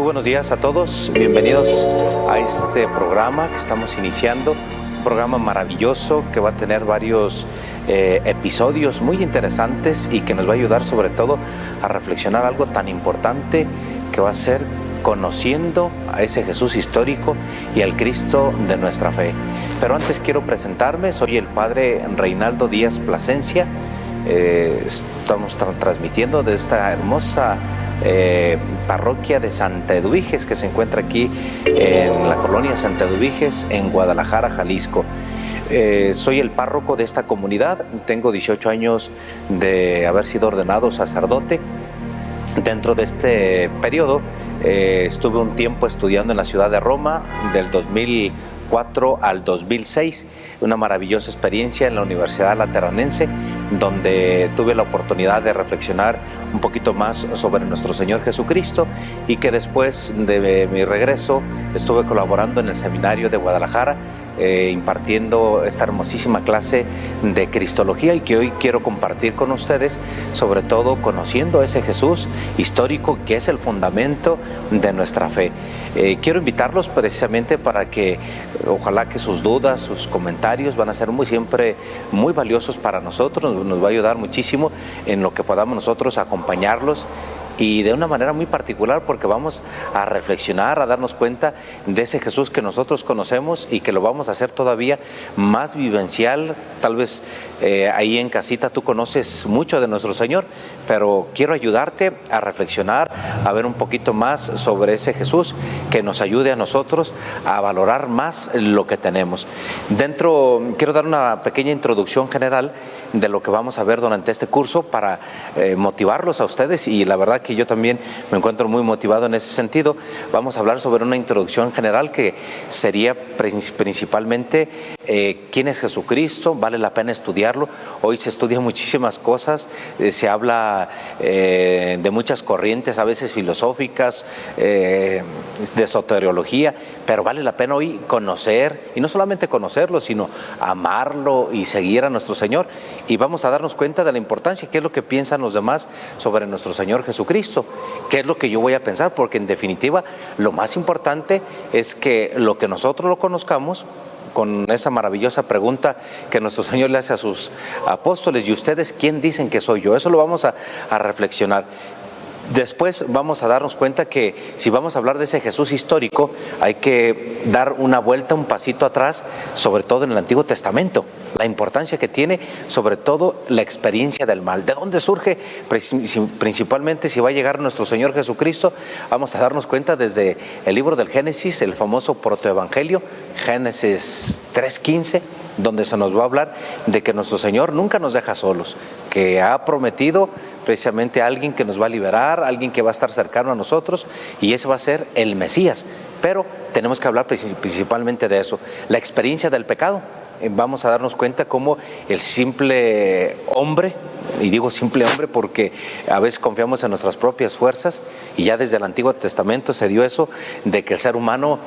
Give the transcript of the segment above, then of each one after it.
buenos días a todos, bienvenidos a este programa que estamos iniciando, un programa maravilloso que va a tener varios episodios muy interesantes y que nos va a ayudar sobre todo a reflexionar algo tan importante que va a ser conociendo a ese Jesús histórico y al Cristo de nuestra fe. Pero antes quiero presentarme, soy el Padre Reinaldo Díaz Plasencia, estamos transmitiendo desde esta hermosa parroquia de Santa Eduviges, que se encuentra aquí en la colonia Santa Eduviges, en Guadalajara, Jalisco. Soy el párroco de esta comunidad, tengo 18 años de haber sido ordenado sacerdote. Dentro de este periodo estuve un tiempo estudiando en la ciudad de Roma, del 2004 al 2006, una maravillosa experiencia en la Universidad Lateranense, donde tuve la oportunidad de reflexionar un poquito más sobre nuestro Señor Jesucristo, y que después de mi regreso estuve colaborando en el seminario de Guadalajara, impartiendo esta hermosísima clase de Cristología, y que hoy quiero compartir con ustedes, sobre todo conociendo a ese Jesús histórico que es el fundamento de nuestra fe. Quiero invitarlos precisamente para que ojalá que sus dudas, sus comentarios van a ser siempre muy valiosos para nosotros, nos va a ayudar muchísimo en lo que podamos nosotros acompañarlos, y de una manera muy particular, porque vamos a reflexionar, a darnos cuenta de ese Jesús que nosotros conocemos y que lo vamos a hacer todavía más vivencial. Tal vez ahí en casita tú conoces mucho de nuestro Señor, pero quiero ayudarte a reflexionar, a ver un poquito más sobre ese Jesús, que nos ayude a nosotros a valorar más lo que tenemos. Quiero dar una pequeña introducción general de lo que vamos a ver durante este curso para motivarlos a ustedes, y la verdad que yo también me encuentro muy motivado en ese sentido. Vamos a hablar sobre una introducción general que sería principalmente quién es Jesucristo. Vale la pena estudiarlo. Hoy se estudian muchísimas cosas, se habla de muchas corrientes, a veces filosóficas, de soteriología, pero vale la pena hoy conocer, y no solamente conocerlo, sino amarlo y seguir a nuestro Señor. Y vamos a darnos cuenta de la importancia, qué es lo que piensan los demás sobre nuestro Señor Jesucristo, qué es lo que yo voy a pensar, porque en definitiva lo más importante es que lo que nosotros lo conozcamos, con esa maravillosa pregunta que nuestro Señor le hace a sus apóstoles: ¿y ustedes quién dicen que soy yo? Eso lo vamos a reflexionar. Después vamos a darnos cuenta que si vamos a hablar de ese Jesús histórico, hay que dar una vuelta, un pasito atrás, sobre todo en el Antiguo Testamento, la importancia que tiene, sobre todo la experiencia del mal. ¿De dónde surge? Principalmente, si va a llegar nuestro Señor Jesucristo, vamos a darnos cuenta desde el libro del Génesis, el famoso protoevangelio, Génesis 3:15, donde se nos va a hablar de que nuestro Señor nunca nos deja solos, que ha prometido precisamente a alguien que nos va a liberar, alguien que va a estar cercano a nosotros, y ese va a ser el Mesías. Pero tenemos que hablar principalmente de eso, la experiencia del pecado. Vamos a darnos cuenta cómo el simple hombre, y digo simple hombre porque a veces confiamos en nuestras propias fuerzas, y ya desde el Antiguo Testamento se dio eso, de que el ser humano,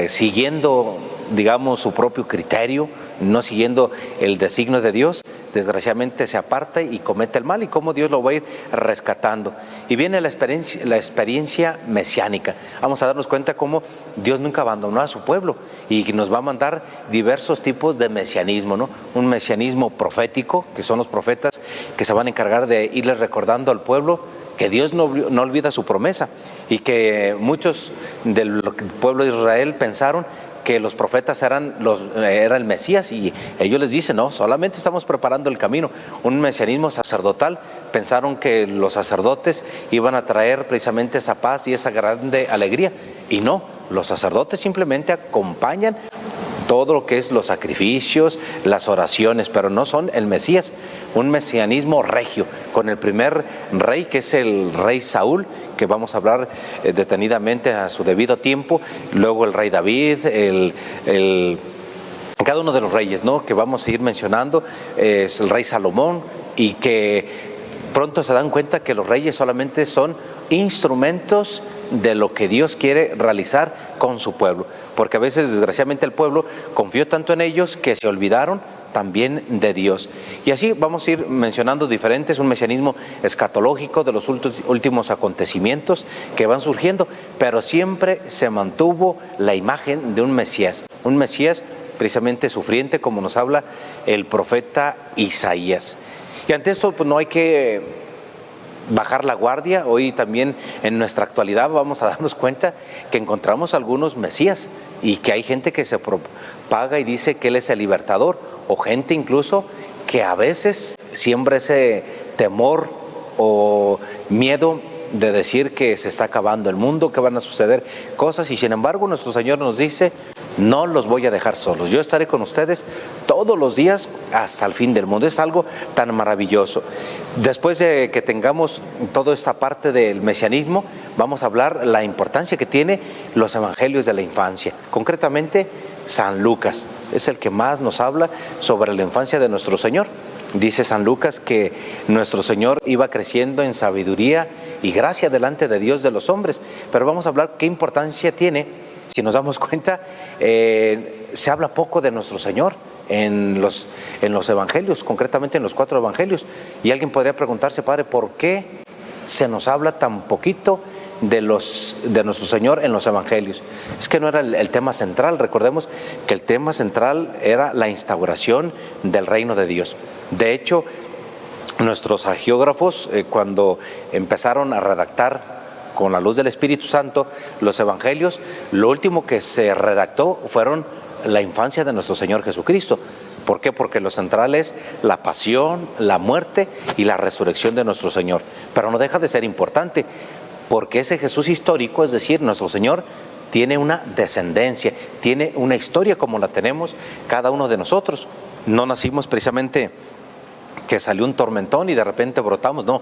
siguiendo, digamos, su propio criterio, no siguiendo el designio de Dios, desgraciadamente se aparta y comete el mal, y cómo Dios lo va a ir rescatando. Y viene la experiencia mesiánica. Vamos a darnos cuenta cómo Dios nunca abandonó a su pueblo, y nos va a mandar diversos tipos de mesianismo, ¿no? Un mesianismo profético, que son los profetas que se van a encargar de irles recordando al pueblo que Dios no olvida su promesa, y que muchos del pueblo de Israel pensaron que los profetas era el Mesías, y ellos les dicen: no, solamente estamos preparando el camino. Un mesianismo sacerdotal. Pensaron que los sacerdotes iban a traer precisamente esa paz y esa grande alegría, y no, los sacerdotes simplemente acompañan todo lo que es los sacrificios, las oraciones, pero no son el Mesías. Un mesianismo regio, con el primer rey, que es el rey Saúl, que vamos a hablar detenidamente a su debido tiempo. Luego el rey David, cada uno de los reyes, ¿no?, que vamos a ir mencionando, es el rey Salomón, y que pronto se dan cuenta que los reyes solamente son instrumentos de lo que Dios quiere realizar con su pueblo, porque a veces desgraciadamente el pueblo confió tanto en ellos que se olvidaron también de Dios. Y así vamos a ir mencionando diferentes, un mesianismo escatológico de los últimos acontecimientos que van surgiendo, pero siempre se mantuvo la imagen de un Mesías precisamente sufriente, como nos habla el profeta Isaías. Y ante esto pues no hay que bajar la guardia. Hoy también en nuestra actualidad vamos a darnos cuenta que encontramos algunos mesías y que hay gente que se propaga y dice que Él es el libertador, o gente incluso que a veces siembra ese temor o miedo de decir que se está acabando el mundo, que van a suceder cosas, y sin embargo nuestro Señor nos dice: no los voy a dejar solos, yo estaré con ustedes todos los días hasta el fin del mundo. Es algo tan maravilloso. Después de que tengamos toda esta parte del mesianismo, vamos a hablar la importancia que tiene los evangelios de la infancia. Concretamente, San Lucas es el que más nos habla sobre la infancia de nuestro Señor. Dice San Lucas que nuestro Señor iba creciendo en sabiduría y gracia delante de Dios de los hombres. Pero vamos a hablar qué importancia tiene. Si nos damos cuenta, se habla poco de nuestro Señor en los evangelios, concretamente en los 4 evangelios. Y alguien podría preguntarse: Padre, ¿por qué se nos habla tan poquito de nuestro Señor en los evangelios? Es que no era el tema central. Recordemos que el tema central era la instauración del reino de Dios. De hecho, nuestros hagiógrafos, cuando empezaron a redactar con la luz del Espíritu Santo los evangelios, lo último que se redactó fueron la infancia de nuestro Señor Jesucristo. ¿Por qué? Porque lo central es la pasión, la muerte y la resurrección de nuestro Señor. Pero no deja de ser importante, porque ese Jesús histórico, es decir, nuestro Señor, tiene una descendencia, tiene una historia como la tenemos cada uno de nosotros. No nacimos precisamente que salió un tormentón y de repente brotamos. No,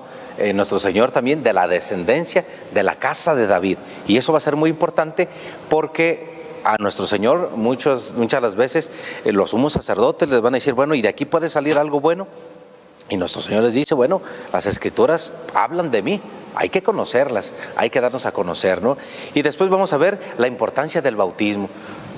nuestro Señor también de la descendencia de la casa de David. Y eso va a ser muy importante, porque a nuestro Señor muchas de las veces los sumos sacerdotes les van a decir: bueno, ¿y de aquí puede salir algo bueno? Y nuestro Señor les dice: bueno, las Escrituras hablan de mí, hay que conocerlas, hay que darnos a conocer, ¿no? Y después vamos a ver la importancia del bautismo.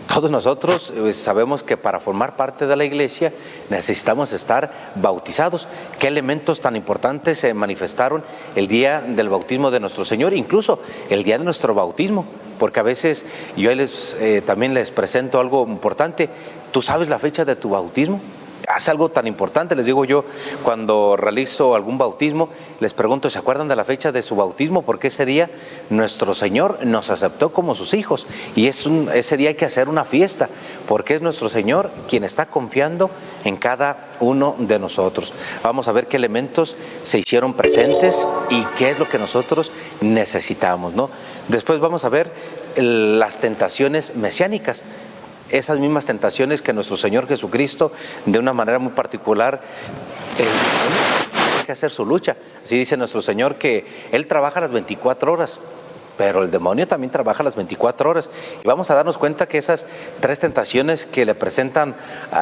Todos nosotros sabemos que para formar parte de la iglesia necesitamos estar bautizados. ¿Qué elementos tan importantes se manifestaron el día del bautismo de nuestro Señor? Incluso el día de nuestro bautismo, porque a veces yo también les presento algo importante. ¿Tú sabes la fecha de tu bautismo? Hace algo tan importante, les digo yo, cuando realizo algún bautismo, les pregunto: ¿se acuerdan de la fecha de su bautismo? Porque ese día nuestro Señor nos aceptó como sus hijos, y ese día hay que hacer una fiesta, porque es nuestro Señor quien está confiando en cada uno de nosotros. Vamos a ver qué elementos se hicieron presentes y qué es lo que nosotros necesitamos, ¿no? Después vamos a ver las tentaciones mesiánicas. Esas mismas tentaciones que nuestro Señor Jesucristo, de una manera muy particular, tiene que hacer su lucha. Así dice nuestro Señor que Él trabaja las 24 horas, pero el demonio también trabaja las 24 horas. Y vamos a darnos cuenta que esas 3 tentaciones que le presentan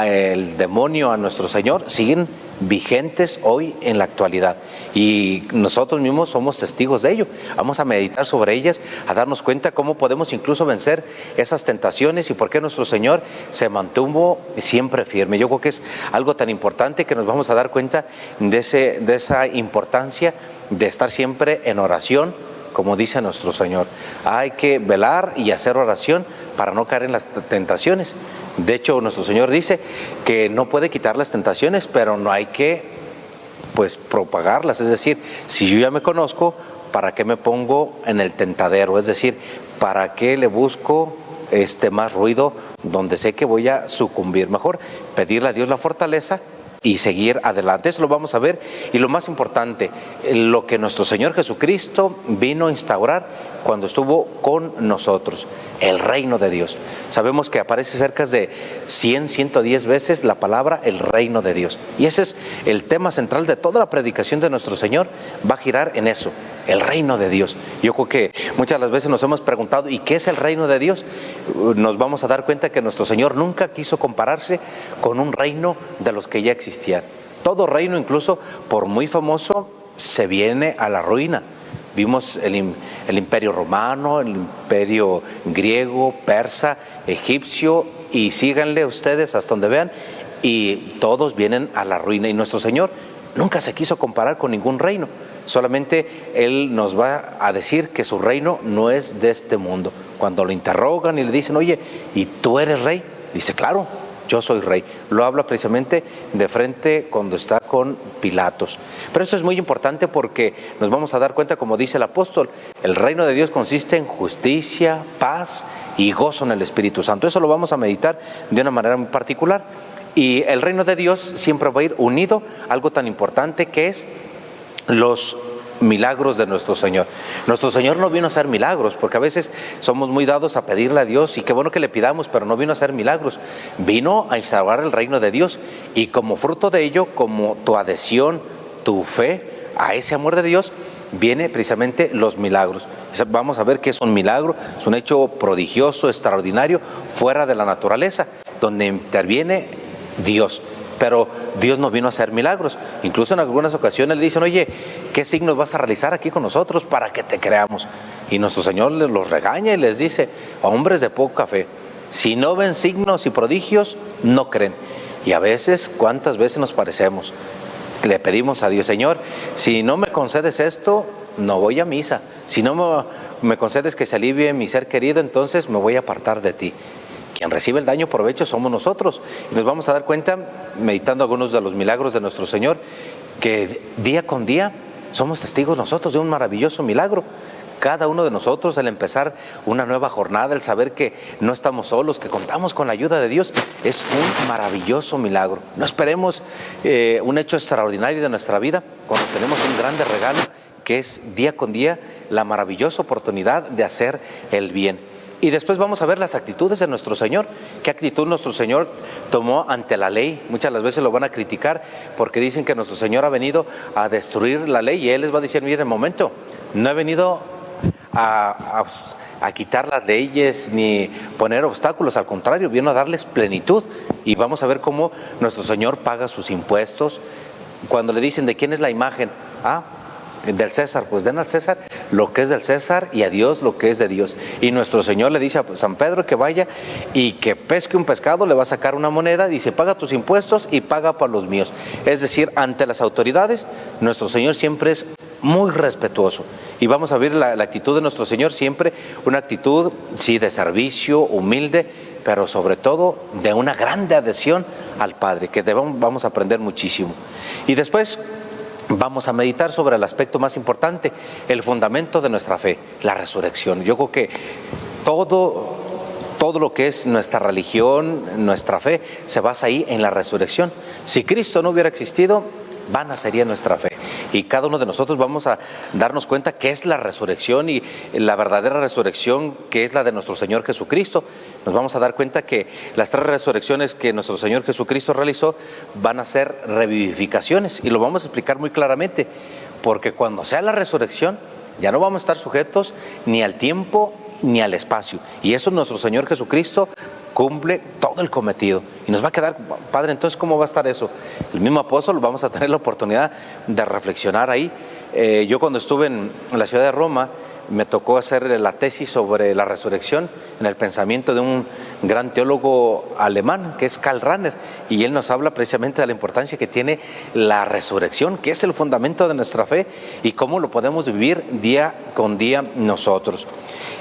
el demonio a nuestro Señor siguen vigentes hoy en la actualidad. Y nosotros mismos somos testigos de ello. Vamos a meditar sobre ellas, a darnos cuenta cómo podemos incluso vencer esas tentaciones y por qué nuestro Señor se mantuvo siempre firme. Yo creo que es algo tan importante que nos vamos a dar cuenta de esa importancia de estar siempre en oración, como dice nuestro Señor. Hay que velar y hacer oración para no caer en las tentaciones. De hecho, nuestro Señor dice que no puede quitar las tentaciones, pero no hay que propagarlas. Es decir, si yo ya me conozco, ¿para qué me pongo en el tentadero? Es decir, ¿para qué le busco más ruido donde sé que voy a sucumbir? Mejor pedirle a Dios la fortaleza y seguir adelante. Eso lo vamos a ver. Y lo más importante, lo que nuestro Señor Jesucristo vino a instaurar cuando estuvo con nosotros, el reino de Dios. Sabemos que aparece cerca de 110 veces la palabra el reino de Dios. Y ese es el tema central de toda la predicación de nuestro Señor. Va a girar en eso, el reino de Dios. Yo creo que muchas de las veces nos hemos preguntado: ¿y qué es el reino de Dios? Nos vamos a dar cuenta que nuestro Señor nunca quiso compararse con un reino de los que ya existían. Todo reino, incluso por muy famoso, se viene a la ruina. Vimos el imperio romano, el imperio griego, persa, egipcio, y síganle ustedes hasta donde vean, y todos vienen a la ruina. Y nuestro Señor nunca se quiso comparar con ningún reino. Solamente Él nos va a decir que su reino no es de este mundo. Cuando lo interrogan y le dicen, oye, ¿y tú eres rey? Dice, claro, yo soy rey. Lo habla precisamente de frente cuando está con Pilatos. Pero esto es muy importante porque nos vamos a dar cuenta, como dice el apóstol, el reino de Dios consiste en justicia, paz y gozo en el Espíritu Santo. Eso lo vamos a meditar de una manera muy particular. Y el reino de Dios siempre va a ir unido a algo tan importante que es los milagros de nuestro Señor. Nuestro Señor no vino a hacer milagros, porque a veces somos muy dados a pedirle a Dios, y qué bueno que le pidamos, pero no vino a hacer milagros. Vino a instaurar el reino de Dios, y como fruto de ello, como tu adhesión, tu fe a ese amor de Dios, viene precisamente los milagros. Vamos a ver que es un milagro, es un hecho prodigioso, extraordinario, fuera de la naturaleza, donde interviene Dios. Pero Dios no vino a hacer milagros. Incluso en algunas ocasiones le dicen, oye, ¿qué signos vas a realizar aquí con nosotros para que te creamos? Y nuestro Señor los regaña y les dice, hombres de poca fe, si no ven signos y prodigios, no creen. Y a veces, ¿cuántas veces nos parecemos? Le pedimos a Dios, Señor, si no me concedes esto, no voy a misa. Si no me concedes que se alivie mi ser querido, entonces me voy a apartar de ti. Quien recibe el daño provecho somos nosotros. Y nos vamos a dar cuenta, meditando algunos de los milagros de nuestro Señor, que día con día somos testigos nosotros de un maravilloso milagro. Cada uno de nosotros, al empezar una nueva jornada, el saber que no estamos solos, que contamos con la ayuda de Dios, es un maravilloso milagro. No esperemos un hecho extraordinario de nuestra vida cuando tenemos un grande regalo, que es día con día la maravillosa oportunidad de hacer el bien. Y después vamos a ver las actitudes de nuestro Señor. ¿Qué actitud nuestro Señor tomó ante la ley? Muchas las veces lo van a criticar porque dicen que nuestro Señor ha venido a destruir la ley, y Él les va a decir, mire, un momento, no he venido a quitar las leyes ni poner obstáculos, al contrario, vino a darles plenitud. Y vamos a ver cómo nuestro Señor paga sus impuestos. Cuando le dicen, ¿de quién es la imagen? Del César. Pues den al César lo que es del César y a Dios lo que es de Dios. Y nuestro Señor le dice a San Pedro que vaya y que pesque un pescado, le va a sacar una moneda, dice, paga tus impuestos y paga para los míos. Es decir, ante las autoridades, nuestro Señor siempre es muy respetuoso. Y vamos a ver la actitud de nuestro Señor, siempre una actitud, sí, de servicio, humilde, pero sobre todo de una grande adhesión al Padre, que vamos a aprender muchísimo. Y después vamos a meditar sobre el aspecto más importante, el fundamento de nuestra fe, la resurrección. Yo creo que todo lo que es nuestra religión, nuestra fe, se basa ahí en la resurrección. Si Cristo no hubiera existido, vana sería nuestra fe. Y cada uno de nosotros vamos a darnos cuenta qué es la resurrección, y la verdadera resurrección, que es la de nuestro Señor Jesucristo. Nos vamos a dar cuenta que las 3 resurrecciones que nuestro Señor Jesucristo realizó van a ser revivificaciones, y lo vamos a explicar muy claramente, porque cuando sea la resurrección ya no vamos a estar sujetos ni al tiempo ni al espacio, y eso nuestro Señor Jesucristo cumple todo el cometido. Y nos va a quedar, Padre, entonces ¿cómo va a estar eso? El mismo apóstol, vamos a tener la oportunidad de reflexionar ahí. Yo cuando estuve en la ciudad de Roma, me tocó hacer la tesis sobre la resurrección en el pensamiento de un gran teólogo alemán, que es Karl Rahner, y él nos habla precisamente de la importancia que tiene la resurrección, que es el fundamento de nuestra fe, y cómo lo podemos vivir día con día nosotros.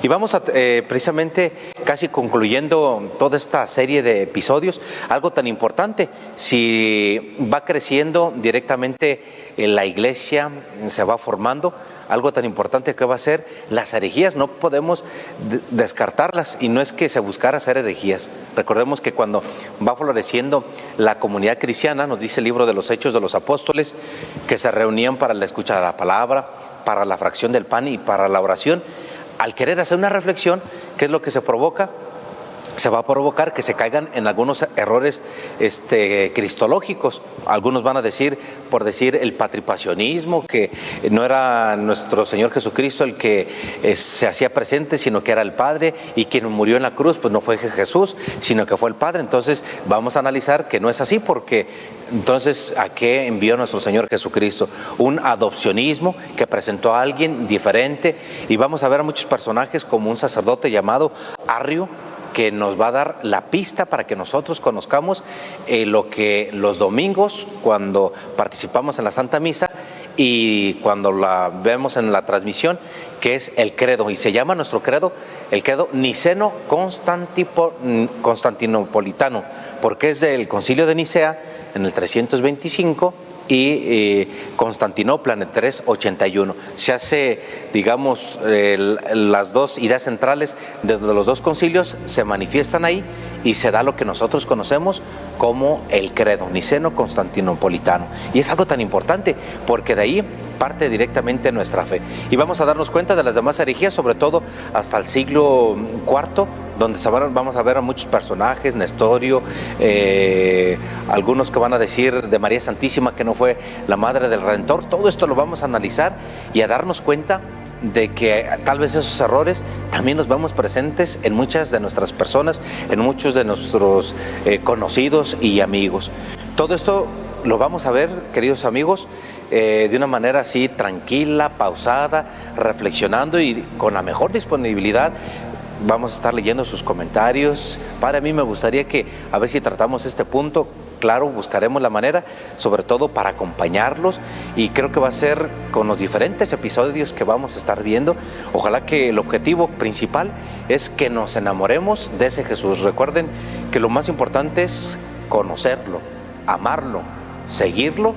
Y vamos a, precisamente, casi concluyendo toda esta serie de episodios, algo tan importante, si va creciendo directamente la iglesia, se va formando, algo tan importante que va a ser las herejías. No podemos descartarlas, y no es que se buscara hacer herejías. Recordemos que cuando va floreciendo la comunidad cristiana, nos dice el libro de los Hechos de los Apóstoles, que se reunían para la escucha de la palabra, para la fracción del pan y para la oración. Al querer hacer una reflexión, ¿qué es lo que se provoca? Se va a provocar que se caigan en algunos errores cristológicos. Algunos van a decir, por decir, el patripacionismo, que no era nuestro Señor Jesucristo el que se hacía presente, sino que era el Padre, y quien murió en la cruz pues no fue Jesús, sino que fue el Padre. Entonces vamos a analizar que no es así, porque entonces ¿a qué envió nuestro Señor Jesucristo? Un adopcionismo que presentó a alguien diferente, y vamos a ver a muchos personajes como un sacerdote llamado Arrio, que nos va a dar la pista para que nosotros conozcamos lo que los domingos, cuando participamos en la Santa Misa y cuando la vemos en la transmisión, que es el credo, y se llama nuestro credo el credo niceno-constantinopolitano, porque es del Concilio de Nicea en el 325 y Constantinopla en el 381. Se hace, digamos, las dos ideas centrales de los dos concilios se manifiestan ahí y se da lo que nosotros conocemos como el credo niceno-constantinopolitano. Y es algo tan importante porque de ahí parte directamente nuestra fe. Y vamos a darnos cuenta de las demás herejías, sobre todo hasta el siglo IV, donde vamos a ver a muchos personajes, Nestorio, algunos que van a decir de María Santísima que no fue la madre del Redentor. Todo esto lo vamos a analizar y a darnos cuenta de que tal vez esos errores también los vemos presentes en muchas de nuestras personas, en muchos de nuestros conocidos y amigos. Todo esto lo vamos a ver, queridos amigos, de una manera así tranquila, pausada, reflexionando y con la mejor disponibilidad. Vamos a estar leyendo sus comentarios. Para mí me gustaría que a ver si tratamos este punto. Claro, buscaremos la manera, sobre todo para acompañarlos, y creo que va a ser con los diferentes episodios que vamos a estar viendo. Ojalá que el objetivo principal es que nos enamoremos de ese Jesús. Recuerden que lo más importante es conocerlo, amarlo, seguirlo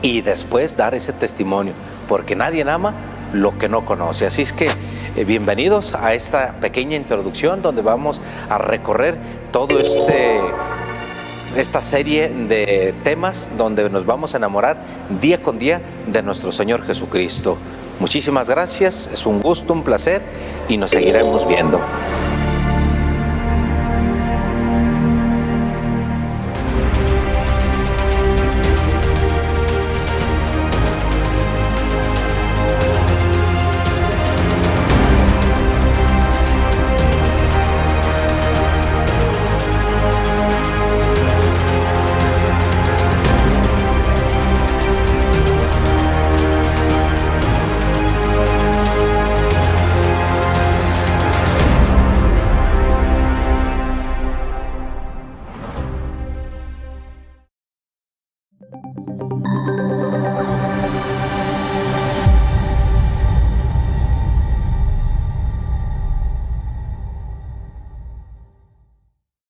y después dar ese testimonio, porque nadie ama lo que no conoce. Así es que bienvenidos a esta pequeña introducción donde vamos a recorrer todo esta serie de temas donde nos vamos a enamorar día con día de nuestro Señor Jesucristo. Muchísimas gracias, es un gusto, un placer y nos seguiremos viendo.